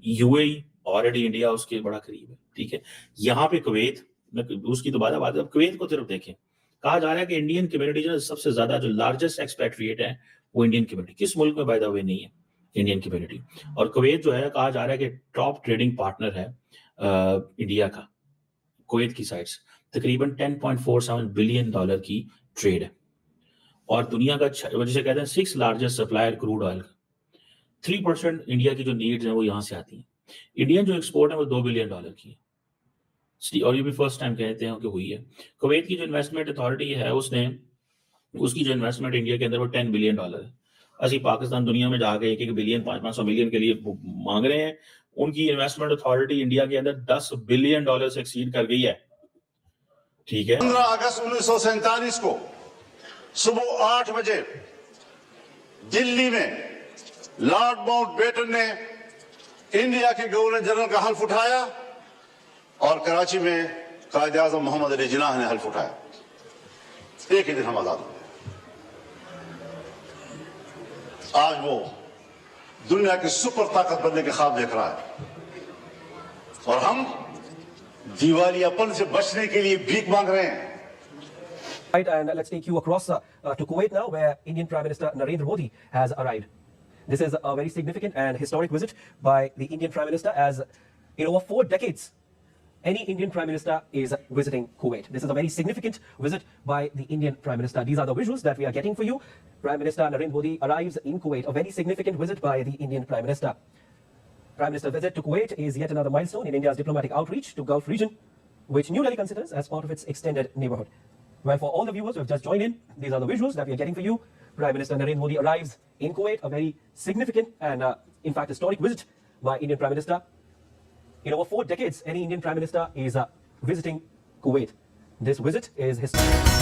UAE already India उसके बड़ा करीब है, ठीक है। यहाँ पे कुवैत, उसकी तो बात है, अब कुवैत को सिर्फ देखें, कहा जा रहा है कि इंडियन कम्युनिटी जो सबसे ज्यादा जो लार्जेस्ट एक्सपैट्रिएट है वो इंडियन कम्युनिटी, किस मुल्क में बाय द वे नहीं है इंडियन कम्युनिटी। और कुवैत जो है कहा जा रहा है कि टॉप ट्रेडिंग पार्टनर है इंडिया का, कुवैत की साइड से तकरीबन $10.47 बिलियन की ट्रेड है। और दुनिया का जिसे कहते हैं 6 लार्जेस्ट सप्लायर क्रूड ऑयल का, 3% इंडिया की जो नीड्स हैं वो यहाँ से आती हैं। इंडियन जो एक्सपोर्ट है वो $2 बिलियन की है, और ये भी फर्स्ट टाइम कहते हैं कि हुई है। कुवैत की जो इन्वेस्टमेंट अथॉरिटी है उसकी जो इन्वेस्टमेंट इंडिया के अंदर वो $10 बिलियन है। असली पाकिस्तान दुनिया में जाके 1-1 बिलियन 500 मिलियन के लिए मांग रहे हैं, उनकी इन्वेस्टमेंट अथॉरिटी इंडिया के अंदर $10 बिलियन से एक्सीड कर गई है, ठीक है। 15 अगस्त 1947 को सुबह 8 बजे दिल्ली में लॉर्ड माउंटबेटन ने इंडिया के गवर्नर जनरल का हल्फ उठाया और कराची में कायदे आजम मोहम्मद अली जिन्नाह ने हल्फ उठाया। एक ही दिन हम आजाद हुए। आज वो दुनिया की सुपर ताकत बनने के ख्वाब देख रहा है और हम दिवालियापन से बचने के लिए भीख मांग रहे हैं। Right, and let's take you across to Kuwait now, where Indian Prime Minister Narendra Modi has arrived. This is a very significant and historic visit by the Indian Prime Minister, as in over 4 decades, any Indian Prime Minister is visiting Kuwait. This is a very significant visit by the Indian Prime Minister. These are the visuals that we are getting for you. Prime Minister Narendra Modi arrives in Kuwait, a very significant visit by the Indian Prime Minister. Prime Minister's visit to Kuwait is yet another milestone in India's diplomatic outreach to Gulf region, which New Delhi considers as part of its extended neighborhood. Well, for all the viewers who have just joined in, these are the visuals that we are getting for you. Prime Minister Narendra Modi arrives in Kuwait, a very significant and, in fact, historic visit by Indian Prime Minister. In over 4 decades, any Indian Prime Minister is visiting Kuwait. This visit is historic.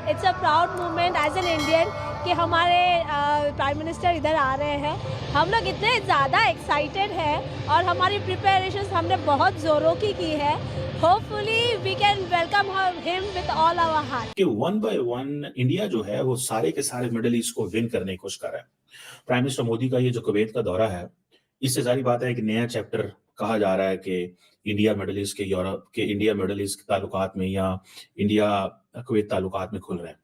It's a proud moment as an Indian कि हमारे prime minister इधर आ रहे हैं। हम लोग इतने ज़्यादा excited हैं और हमारी प्रिपरेशंस हमने बहुत ज़ोरों की है। Hopefully we can welcome him with all our heart. कि 1 by 1 इंडिया जो है वो सारे के सारे मिडिल ईस्ट को विन करने की कोशिश कर रहा है। प्राइम मिनिस्टर मोदी का ये जो कुवैत का दौरा है, इससे जारी बात है कि नया चैप्टर कहा जा रहा है कि इंडिया मिडिल ईस्ट के यूरोप के इंडिया मिडिल ईस्ट ताल्लुकात में या इंडिया कुवैत ताल्लुकात में खुल रहे हैं।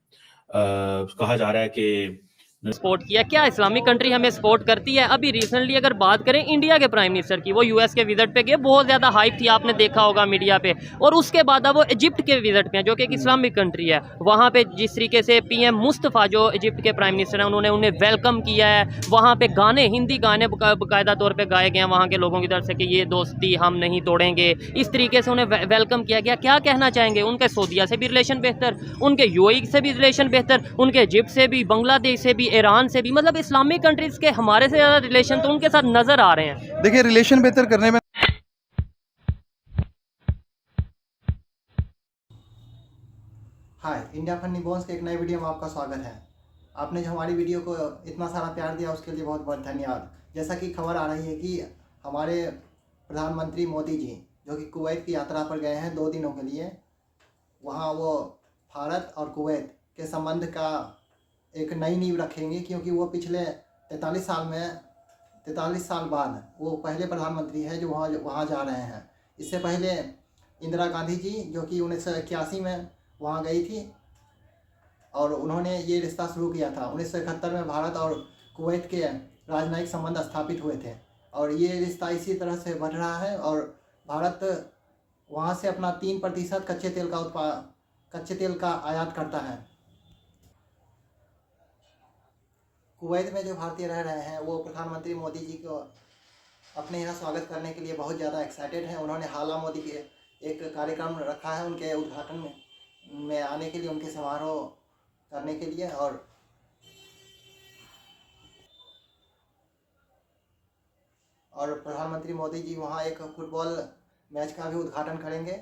कहा जा रहा है कि सपोर्ट किया, क्या इस्लामिक कंट्री हमें सपोर्ट करती है? अभी रिसेंटली अगर बात करें इंडिया के प्राइम मिनिस्टर की, वो यूएस के विजिट पे गए, बहुत ज़्यादा हाइप थी, आपने देखा होगा मीडिया पे। और उसके बाद अब वो इजिप्ट के विजिट पे हैं, जो कि एक इस्लामिक कंट्री है। वहाँ पे जिस तरीके से पीएम मुस्तफ़ा जो इजिप्ट के प्राइम मिनिस्टर हैं, उन्होंने उन्हें वेलकम किया है। वहाँ पे गाने, हिंदी गाने बाकायदा तौर पर गाए गए हैं वहाँ के लोगों की तरफ से कि ये दोस्ती हम नहीं तोड़ेंगे। इस तरीके से उन्हें वेलकम किया गया। क्या कहना चाहेंगे? उनके सऊदीया से भी रिलेशन बेहतर, उनके यूएई से भी रिलेशन बेहतर, उनके इजिप्ट से भी, बांग्लादेश से भी, ईरान से भी, मतलब इस्लामिक कंट्रीज के हमारे से ज़्यादा रिलेशन तो उनके साथ नजर आ रहे हैं। देखिए, रिलेशन बेहतर करने में हाय, इंडिया फनी बोन्स के एक नए वीडियो में आपका स्वागत है। आपने जो हमारी वीडियो को इतना सारा प्यार दिया उसके लिए बहुत बहुत धन्यवाद। जैसा कि खबर आ रही है कि हमारे प्रधानमंत्री मोदी जी जो कि कुवैत की यात्रा पर गए हैं 2 दिनों के लिए, वहाँ वो भारत और कुवैत के संबंध का एक नई नींव रखेंगे, क्योंकि वो पिछले 43 साल बाद वो पहले प्रधानमंत्री है जो वहाँ जा रहे हैं। इससे पहले इंदिरा गांधी जी जो कि 1981 में वहाँ गई थी और उन्होंने ये रिश्ता शुरू किया था। 1971 में भारत और कुवैत के राजनयिक संबंध स्थापित हुए थे और ये रिश्ता इसी तरह से बढ़ रहा है और भारत वहाँ से अपना 3% कच्चे तेल का आयात करता है। कुवैत में जो भारतीय रह रहे हैं वो प्रधानमंत्री मोदी जी को अपने यहाँ स्वागत करने के लिए बहुत ज़्यादा एक्साइटेड हैं। उन्होंने हाला मोदी के एक कार्यक्रम रखा है उनके उद्घाटन में आने के लिए, उनके समारोह करने के लिए। और प्रधानमंत्री मोदी जी वहाँ एक फुटबॉल मैच का भी उद्घाटन करेंगे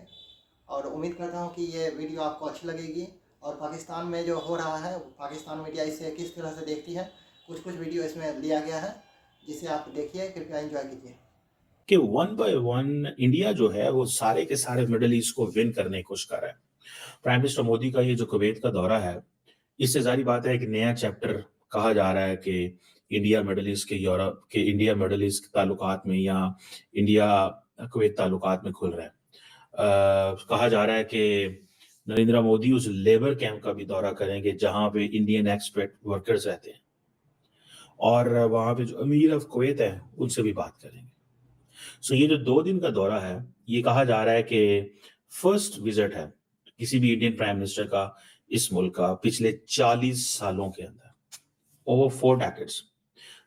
और उम्मीद करता हूँ कि ये वीडियो आपको अच्छी लगेगी। और पाकिस्तान में जो हो रहा है, पाकिस्तान मीडिया इसे किस तरह से देखती है, कुछ वीडियो इसमें लिया गया है जिसे आप देखिए, कृपया एंजॉय कीजिए। कि 1 by 1 इंडिया जो है वो सारे के सारे मिडिल ईस्ट को विन करने की कोशिश कर रहा है। प्राइम मिनिस्टर मोदी का ये जो कुवैत का दौरा है, इससे जारी बात है एक नया चैप्टर कहा जा रहा है कि इंडिया मिडल ईस्ट के यूरोप के इंडिया मिडल ईस्ट ताल्लुकात में या इंडिया कुवैत ताल्लुकात में खुल रहा है। कहा जा रहा है कि नरेंद्र मोदी उस लेबर कैंप का भी दौरा करेंगे जहां पे इंडियन एक्सपेट वर्कर्स रहते हैं और वहां पे जो अमीर ऑफ कुवैत है उनसे भी बात करेंगे। सो ये जो 2 दिन का दौरा है, ये कहा जा रहा है कि फर्स्ट विजिट है किसी भी इंडियन प्राइम मिनिस्टर का इस मुल्क का पिछले 40 सालों के अंदर, ओवर 4 डेकेड्स।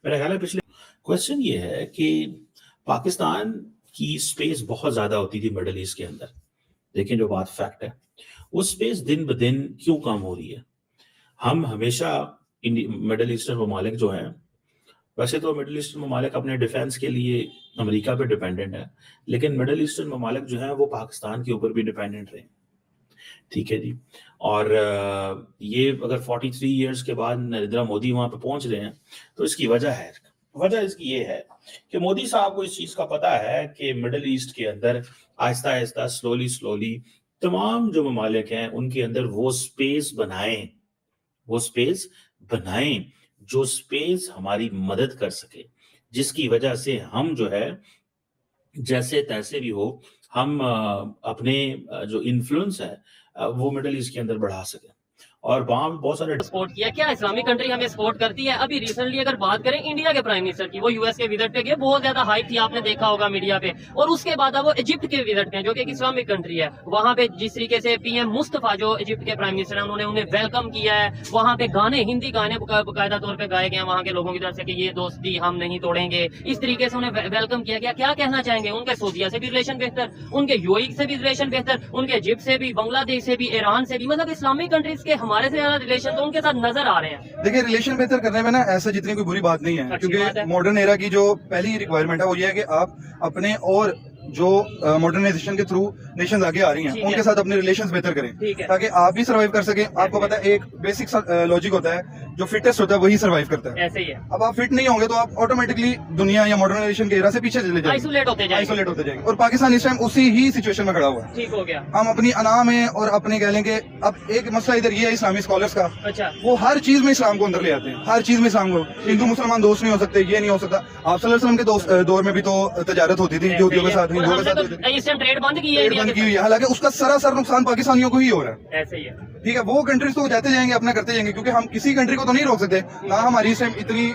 मेरा ख्याल है पिछले क्वेश्चन ये है कि पाकिस्तान की स्पेस बहुत ज्यादा होती थी मिडल ईस्ट के अंदर, लेकिन जो बात फैक्ट है वो स्पेस दिन ब दिन क्यों कम हो रही है। हम हमेशा मिडल ईस्टर्न ममालिक जो हैं, वैसे तो मिडल ईस्टर्न ममालिक अपने डिफेंस के लिए अमेरिका पे डिपेंडेंट है, लेकिन मिडल ईस्टर्न ममालिक जो हैं वो पाकिस्तान के ऊपर भी डिपेंडेंट रहे। ठीक है जी। और ये अगर 43 इयर्स के बाद नरेंद्र मोदी वहां पे पहुंच रहे हैं तो इसकी वजह इसकी ये है कि मोदी साहब को इस चीज का पता है कि मिडल ईस्ट के अंदर आहिस्ता आहिस्ता स्लोली तमाम जो ममालिक हैं उनके अंदर वो स्पेस बनाएं जो स्पेस हमारी मदद कर सके, जिसकी वजह से हम जो है जैसे तैसे भी हो हम अपने जो इन्फ्लुएंस है वो मिडल ईस्ट के अंदर बढ़ा सके और वहां भी बहुत सारे सपोर्ट किया। क्या इस्लामिक कंट्री हमें सपोर्ट करती है? अभी रिसेंटली अगर बात करें इंडिया के प्राइम मिनिस्टर की, वो यूएस के विजिट पे गए, बहुत ज्यादा हाइप थी, आपने देखा होगा मीडिया पे। और उसके बाद अब वो इजिप्ट के विजिट पे, जो कि एक इस्लामिक कंट्री है, वहां पे जिस तरीके से पीएम मुस्तफा जो इजिप्ट के प्राइम मिनिस्टर है उन्होंने उन्हें वेलकम किया है। वहां पे गाने, हिंदी गाने बाकायदा तौर पर गाए गए हैं वहां के लोगों की तरफ से कि ये दोस्ती हम नहीं तोड़ेंगे, इस तरीके से उन्हें वेलकम किया गया। क्या कहना चाहेंगे? उनके सऊदीया से भी रिलेशन बेहतर, उनके यूएई से भी रिलेशन बेहतर, उनके इजिप्ट से भी, बांग्लादेश से भी, ईरान से भी, मतलब इस्लामिक कंट्रीज के हमारे से ज्यादा रिलेशन तो उनके साथ नजर आ रहे हैं। देखिए, रिलेशन बेहतर करने में ना ऐसा जितनी कोई बुरी बात नहीं है, क्योंकि मॉडर्न एरा की जो पहली रिक्वायरमेंट है वो ये है कि आप अपने और जो मॉडर्नाइजेशन के थ्रू नेशंस आगे आ रही हैं उनके साथ अपने रिलेशंस बेहतर करें ताकि आप भी सर्वाइव कर सकें। आपको पता है एक बेसिक लॉजिक होता है, जो फिटेस्ट होता है वही सर्वाइव करता है। ऐसे ही है। अब आप फिट नहीं होंगे तो आप ऑटोमेटिकली दुनिया या मॉडर्नाइजेशन के एरा से पीछे चले जाएंगे, आइसोलेट होते जाएंगे। और पाकिस्तान इस टाइम उसी ही सिचुएशन में खड़ा हुआ है। ठीक हो गया। हम अपनी अना में और अपने कह लेंगे, अब एक मसला इधर ये है इस्लामी स्कॉलर्स का, अच्छा, वो हर चीज में इस्लाम को अंदर ले आते हैं, हर चीज में इस्लाम को। हिंदू मुसलमान दोस्त नहीं हो सकते, ये नहीं हो सकता। आप सल्लल्लाहु अलैहि वसल्लम के दौर में भी तो तजारत होती थी यहूदियों के साथ, हिंदुओं के साथ ट्रेड बंद की है, बंद की हुई है। हालांकि उसका सरासर नुकसान पाकिस्तानियों को ही हो रहा है। ऐसे ही है। ठीक है, वो कंट्रीज तो जाते जाएंगे, अपना करते जाएंगे, क्योंकि हम किसी कंट्री को तो नहीं रोक सकते। ना हमारी इस टाइम इतनी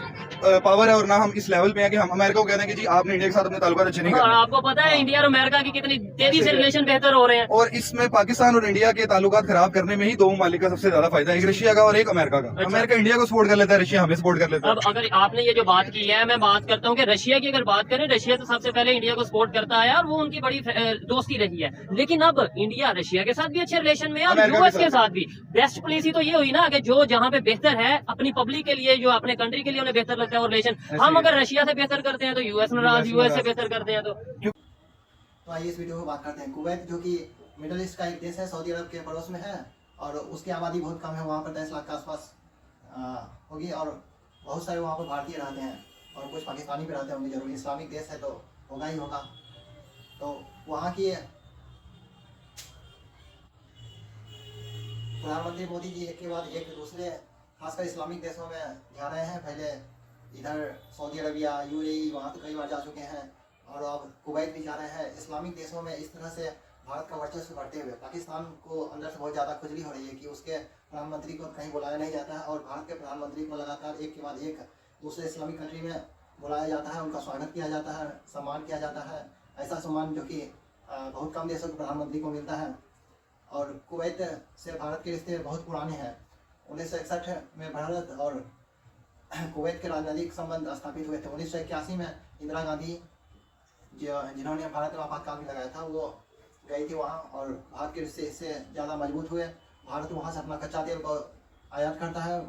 पावर है और ना हम इस लेवल पे हैं कि हम अमेरिका को कहते हैं कि जी आपने इंडिया के साथ अपने ताल्लुकात अच्छे नहीं करने। आपको पता है इंडिया और अमेरिका की कितनी तेजी से रिलेशन बेहतर हो रहे हैं, और इसमें पाकिस्तान और इंडिया के ताल्लुकात खराब करने में ही दो ममालिक का सबसे ज्यादा फायदा है, एक रशिया का और एक अमेरिका का। अमेरिका इंडिया को सपोर्ट कर लेता है, रशिया हमें सपोर्ट कर लेता है। अब अगर आपने ये जो बात की है, मैं बात करता हूँ कि रशिया की अगर बात करें, रशिया तो सबसे पहले इंडिया को सपोर्ट करता है और वो उनकी बड़ी दोस्ती रही है। लेकिन अब इंडिया रशिया के साथ भी अच्छे रिलेशन में है और यूएस के साथ भी। बेस्ट पॉलिसी तो ये हुई ना कि जो जहाँ पे बेहतर है अपनी पब्लिक के लिए, जो अपने कंट्री के लिए उन्हें बेहतर लगता है वो रिलेशन, हम अगर रशिया से बेहतर करते हैं तो यूएस नाराज, यूएस से बेहतर करते हैं तो आइए इस वीडियो में बात करते हैं। कुवैत जो कि मिडिल ईस्ट का एक देश है, सऊदी अरब के पड़ोस में है और उसकी आबादी बहुत कम है, वहाँ पर 10 लाख के आसपास होगी और बहुत सारे वहाँ पर भारतीय रहते हैं और कुछ पाकिस्तानी भी रहते होंगे। जरूरी इस्लामिक देश है तो होगा ही होगा। तो वहाँ की प्रधानमंत्री मोदी जी एक के बाद एक दूसरे खासकर इस्लामिक देशों में जा रहे हैं। पहले इधर सऊदी अरबिया, यूएई, वहाँ तो कई बार जा चुके हैं और अब कुवैत भी जा रहे हैं। इस्लामिक देशों में इस तरह से भारत का वर्चस्व बढ़ते हुए पाकिस्तान को अंदर से बहुत ज़्यादा खुजली हो रही है कि उसके प्रधानमंत्री को कहीं बुलाया नहीं जाता है और भारत के प्रधानमंत्री को लगातार एक के बाद एक दूसरे इस्लामिक कंट्री में बुलाया जाता है, उनका स्वागत किया जाता है, सम्मान किया जाता है। ऐसा सम्मान जो कि बहुत कम देशों के प्रधानमंत्री को मिलता है। और कुवैत से भारत के रिश्ते बहुत पुराने हैं। 1961 में भारत और कुवैत के राजनीतिक संबंध स्थापित हुए थे। 1981 में इंदिरा गांधी जिन्होंने भारत में आपातकाल भी लगाया था, वो गई थी वहाँ और भारत के रिश्ते इससे ज़्यादा मजबूत हुए। भारत वहाँ से अपना कच्चा तेल को आयात करता है।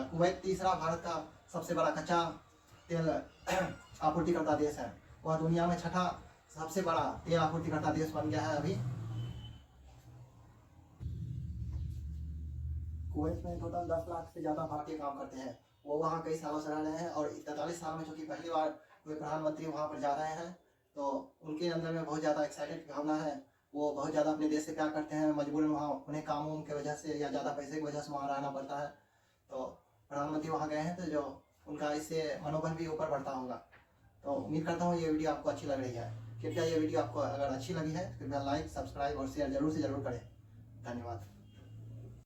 कुवैत तीसरा भारत का सबसे बड़ा कच्चा तेल आपूर्तिकर्ता देश है। वह दुनिया में छठा सबसे बड़ा तेल आपूर्तिकर्ता देश बन गया है अभी। कुवैत में टोटल 10 लाख से ज़्यादा भारतीय काम करते हैं। वो वहाँ कई सालों से रह रहे हैं और 43 साल में चूँकि पहली बार कोई प्रधानमंत्री वहाँ पर जा रहे हैं तो उनके अंदर में बहुत ज़्यादा एक्साइटेड भावना है वो बहुत ज़्यादा अपने देश से प्यार करते हैं, मजबूरन वहाँ उन्हें काम उम की वजह से या ज़्यादा पैसे की वजह से वहाँ रहना पड़ता है। तो प्रधानमंत्री वहाँ गए हैं तो जो उनका इससे मनोबल भी ऊपर बढ़ता होगा। तो उम्मीद करता हूँ ये वीडियो आपको अच्छी लग रही है। कृपया ये वीडियो आपको अगर अच्छी लगी है तो कृपया लाइक, सब्सक्राइब और शेयर जरूर से ज़रूर करें। धन्यवाद।